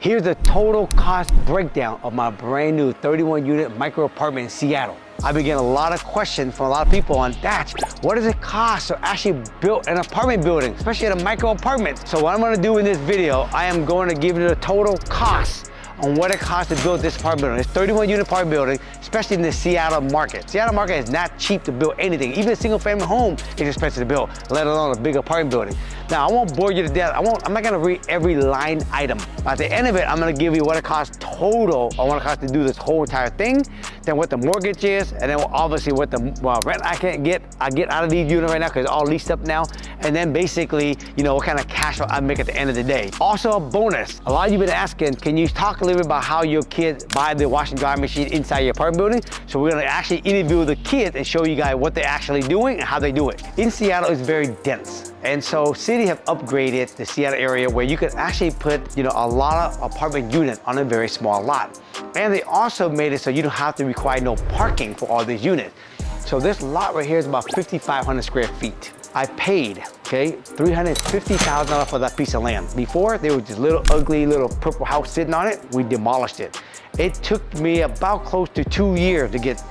Here's the total cost breakdown of my brand new 31 unit micro apartment in Seattle. I've been getting a lot of questions from a lot of people on Thach. What does it cost to actually build an apartment building, especially a micro apartment? So what I'm gonna do in this video, I am going to give you the total cost on what it costs to build this apartment building. It's 31 unit apartment building, especially in the Seattle market. Seattle market is not cheap to build anything. Even a single family home is expensive to build, let alone a big apartment building. Now, I won't bore you to death. I'm not gonna read every line item. At the end of it, I'm gonna give you what it costs total, or what it costs to do this whole entire thing, then what the mortgage is, and then obviously what the rent I get out of these units right now, because it's all leased up now, and then basically, what kind of cash flow I make at the end of the day. Also a bonus, a lot of you have been asking, can you talk a little bit about how your kids buy the wash and dry machine inside your apartment building? So we're gonna actually interview the kids and show you guys what they're actually doing and how they do it. In Seattle, it's very dense. And so city have upgraded the Seattle area where you can actually put, a lot of apartment units on a very small lot. And they also made it so you don't have to require no parking for all these units. So this lot right here is about 5,500 square feet. I paid, $350,000 for that piece of land. Before, there was this little ugly little purple house sitting on it. We demolished it. It took me about close to 2 years to get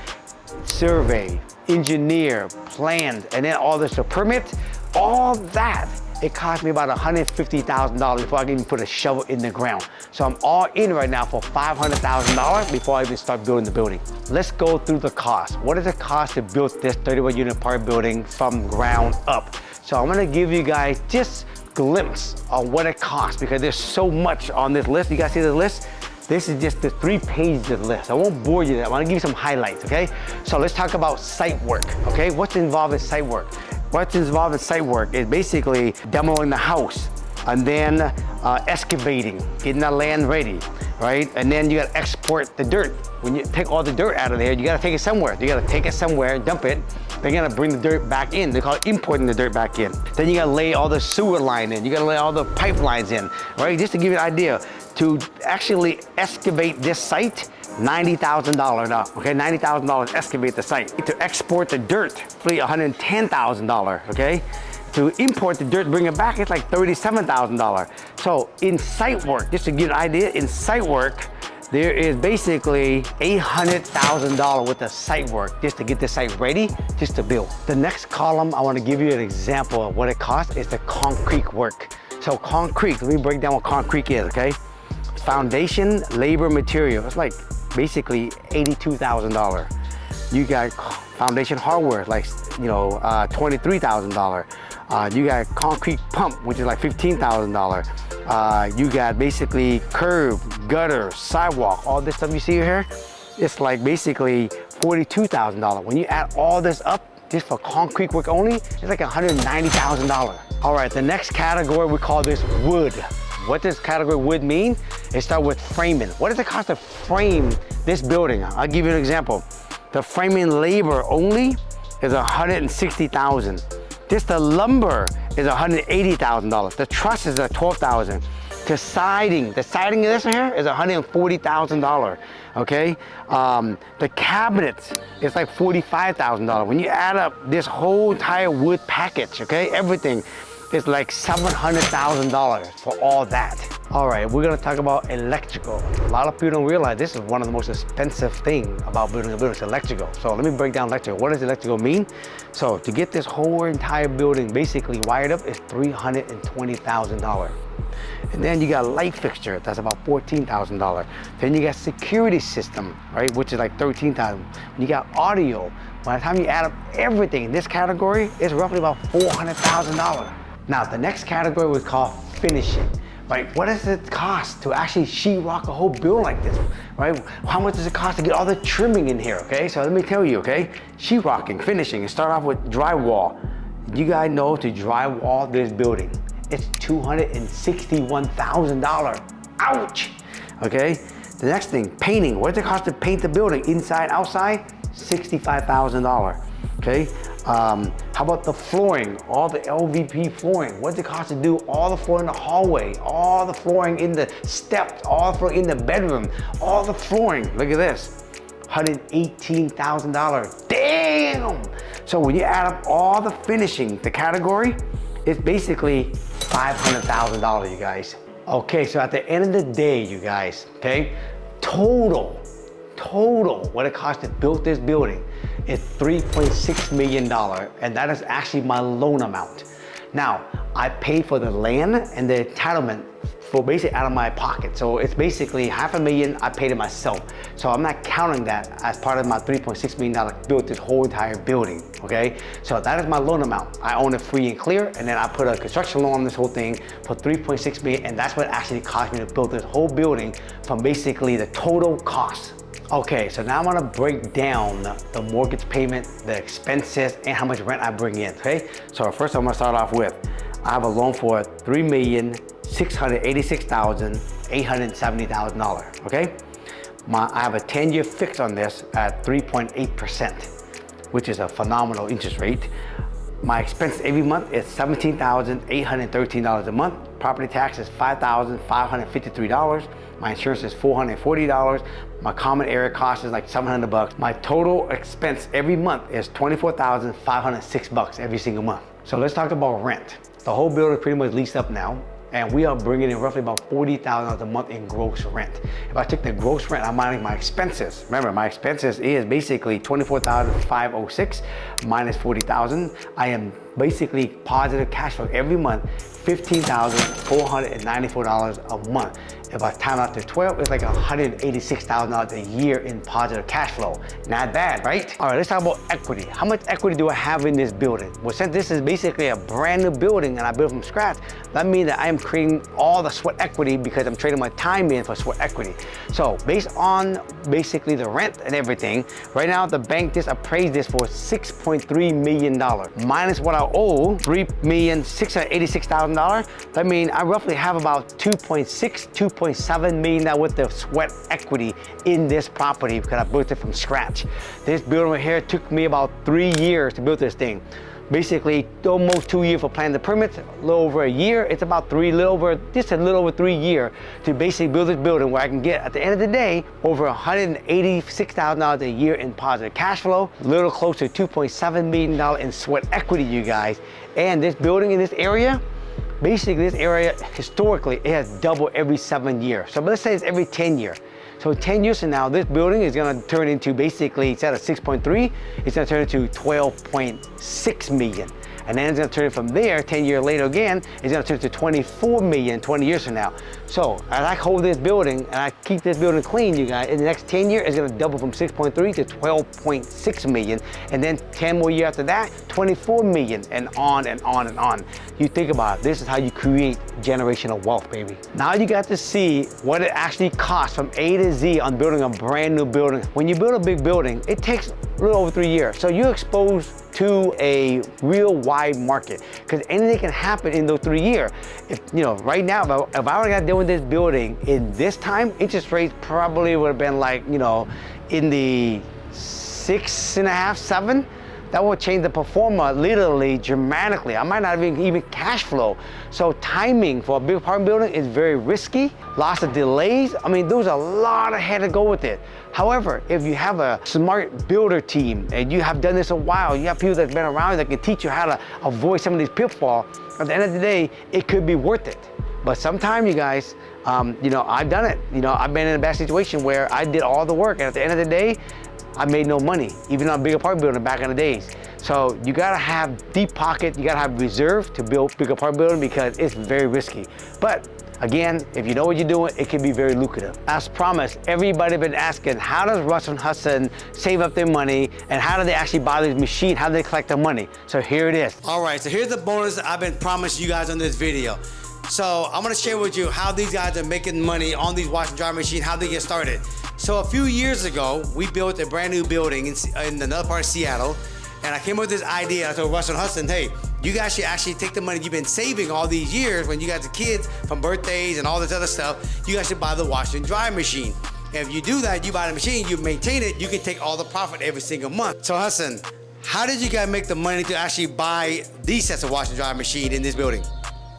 surveyed, engineered, planned, and then all this, the permit, all that. It cost me about $150,000 before I can even put a shovel in the ground. So I'm all in right now for $500,000 before I even start building the building. Let's go through the cost. What does it cost to build this 31 unit apartment building from ground up? So I'm gonna give you guys just a glimpse of what it costs, because there's so much on this list. You guys see the list? This is just the 3 pages of the list. I won't bore you. I wanna give you some highlights, okay? So let's talk about site work, okay? What's involved in site work? What's involved in site work is basically demoing the house, and then excavating, getting the land ready, right? And then you gotta export the dirt. When you take all the dirt out of there, you gotta take it somewhere. You gotta take it somewhere, dump it, then you gotta bring the dirt back in. They call it importing the dirt back in. Then you gotta lay all the sewer line in. You gotta lay all the pipelines in, right? Just to give you an idea, to actually excavate this site, $90,000 now, okay? $90,000 excavate the site. To export the dirt, really $110,000, okay? To import the dirt, bring it back, it's like $37,000. So in site work, just to give you an idea, in site work, there is basically $800,000 worth of site work just to get the site ready, just to build. The next column, I want to give you an example of what it costs, is the concrete work. So concrete, let me break down what concrete is, okay? Foundation, labor, material, it's like basically $82,000. You got foundation hardware, like $23,000. You got concrete pump, which is like $15,000. You got basically curb, gutter, sidewalk, all this stuff you see here, it's like basically $42,000. When you add all this up, just for concrete work only, it's like $190,000. All right, the next category, we call this wood. What does category wood mean? It starts with framing. What does it cost to frame this building? I'll give you an example. The framing labor only is $160,000. Just the lumber is $180,000. The truss is $12,000. The siding of this here is $140,000. Okay, the cabinets is like $45,000. When you add up this whole entire wood package, okay, everything, it's like $700,000 for all that. All right, we're gonna talk about electrical. A lot of people don't realize this is one of the most expensive things about building a building, it's electrical. So let me break down electrical. What does electrical mean? So to get this whole entire building basically wired up is $320,000. And then you got a light fixture, that's about $14,000. Then you got security system, right, which is like $13,000. You got audio. By the time you add up everything in this category, it's roughly about $400,000. Now, the next category we call finishing, right? What does it cost to actually sheetrock a whole building like this, right? How much does it cost to get all the trimming in here, okay? So let me tell you, okay? Sheetrocking, finishing, and start off with drywall. You guys know to drywall this building, it's $261,000. Ouch, okay? The next thing, painting. What does it cost to paint the building, inside, outside? $65,000, okay? How about the flooring, all the LVP flooring? What does it cost to do all the flooring in the hallway, all the flooring in the steps, all the flooring in the bedroom, all the flooring? Look at this, $118,000. Damn! So when you add up all the finishing, the category, it's basically $500,000, you guys. Okay, so at the end of the day, you guys, okay, total, what it cost to build this building is $3.6 million, and that is actually my loan amount. Now, I paid for the land and the entitlement for basically out of my pocket. So it's basically $500,000 I paid it myself. So I'm not counting that as part of my $3.6 million built this whole entire building, okay? So that is my loan amount. I own it free and clear, and then I put a construction loan on this whole thing for $3.6 million, and that's what it actually cost me to build this whole building from basically the total cost. Okay, so now I'm gonna break down the mortgage payment, the expenses, and how much rent I bring in, okay? So first I'm gonna start off with, I have a loan for $3,686,870,000, okay? I have a 10-year fix on this at 3.8%, which is a phenomenal interest rate. My expense every month is $17,813 a month. Property tax is $5,553. My insurance is $440. My common area cost is like $700. My total expense every month is $24,506 every single month. So let's talk about rent. The whole building is pretty much leased up now, and we are bringing in roughly about $40,000 a month in gross rent. If I took the gross rent, I'm minus my expenses. Remember, my expenses is basically $24,506 minus $40,000. I am basically positive cash flow every month, $15,494 a month. If I time out to 12, it's like $186,000 a year in positive cash flow. Not bad, right? All right, let's talk about equity. How much equity do I have in this building? Well, since this is basically a brand new building and I built from scratch, that means that I am creating all the sweat equity because I'm trading my time in for sweat equity. So based on basically the rent and everything, right now the bank just appraised this for $6.3 million. Minus what I owe, $3,686,000. That means I roughly have about $2.7 million worth of sweat equity in this property because I built it from scratch. This building right here took me about 3 years to build this thing. Basically, almost 2 years for planning the permits, a little over a year. It's about just a little over 3 years to basically build this building where I can get, at the end of the day, over $186,000 a year in positive cash flow, a little close to $2.7 million in sweat equity, you guys. And this building in this area, basically this area, historically, it has doubled every 7 years. So let's say it's every 10 years. So 10 years from now, this building is gonna turn into basically, instead of 6.3, it's gonna turn into 12.6 million. And then it's gonna turn from there, 10 years later again, it's gonna turn to 24 million 20 years from now. So as I hold this building and I keep this building clean, you guys, in the next 10 years, it's gonna double from 6.3 to 12.6 million. And then 10 more years after that, 24 million, and on and on and on. You think about it, this is how you create generational wealth, baby. Now you got to see what it actually costs from A to Z on building a brand new building. When you build a big building, it takes a little over 3 years. So you're exposed to a real wide market because anything can happen in those 3 years. If you know, right now, if I would have got done with this building in this time, interest rates probably would have been like, you know, in the 6.5, 7. That will change the performer literally dramatically. I might not even cash flow. So timing for a big apartment building is very risky. Lots of delays. I mean, there's a lot ahead to go with it. However, if you have a smart builder team and you have done this a while, you have people that's been around that can teach you how to avoid some of these pitfalls, at the end of the day, it could be worth it. But sometimes, you guys, you know, I've done it. You know, I've been in a bad situation where I did all the work, and at the end of the day, I made no money, even on a big apartment building back in the days. So you gotta have deep pocket, you gotta have reserve to build big apartment building because it's very risky. But again, if you know what you're doing, it can be very lucrative. As promised, everybody been asking, how does Russ and Hassan save up their money, and how do they actually buy this machine? How do they collect their money? So here it is. All right, so here's the bonus I've been promised you guys on this video. So I'm gonna share with you how these guys are making money on these wash and dry machines, how they get started. So a few years ago, we built a brand new building in another part of Seattle, and I came up with this idea. I told Russ and Hudson, hey, you guys should actually take the money you've been saving all these years when you guys are kids from birthdays and all this other stuff, you guys should buy the wash and dry machine. And if you do that, you buy the machine, you maintain it, you can take all the profit every single month. So Hudson, how did you guys make the money to actually buy these sets of wash and dry machine in this building?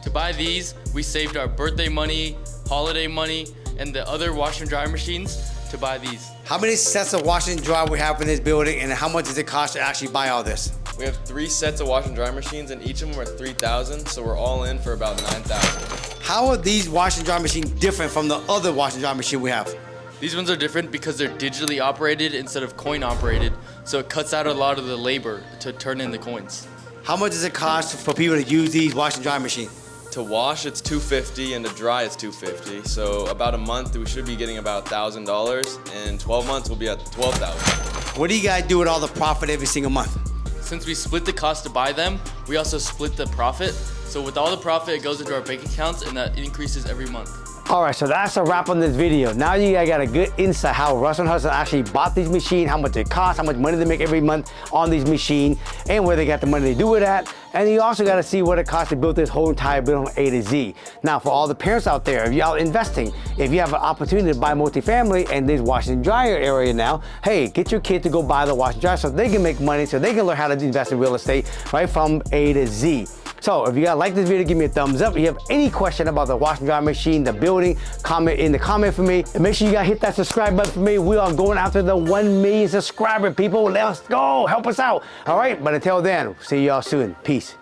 To buy these, we saved our birthday money, holiday money, and the other wash and dry machines to buy these. How many sets of wash and dry we have in this building, and how much does it cost to actually buy all this? We have 3 sets of wash and dry machines, and each of them are 3,000, so we're all in for about 9,000. How are these wash and dry machines different from the other wash and dry machine we have? These ones are different because they're digitally operated instead of coin operated, so it cuts out a lot of the labor to turn in the coins. How much does it cost for people to use these wash and dry machines? To wash, it's $250, and to dry, it's $250. So about a month, we should be getting about $1,000. In 12 months, we'll be at $12,000. What do you guys do with all the profit every single month? Since we split the cost to buy them, we also split the profit. So with all the profit, it goes into our bank accounts, and that increases every month. All right, so that's a wrap on this video. Now you guys got a good insight how Russell and Hudson actually bought these machines, how much it costs, how much money they make every month on these machines, and where they got the money to do it at. And you also got to see what it costs to build this whole entire building from A to Z. Now, for all the parents out there, if you're out investing, if you have an opportunity to buy multifamily and this wash and dryer area now, hey, get your kid to go buy the wash and dryer so they can make money, so they can learn how to invest in real estate right from A to Z. So if you guys like this video, give me a thumbs up. If you have any question about the wash and dryer machine, the building, comment in the comment for me. And make sure you guys hit that subscribe button for me. We are going after the 1 million subscriber, people. Let's go. Help us out. All right. But until then, see y'all soon. Peace.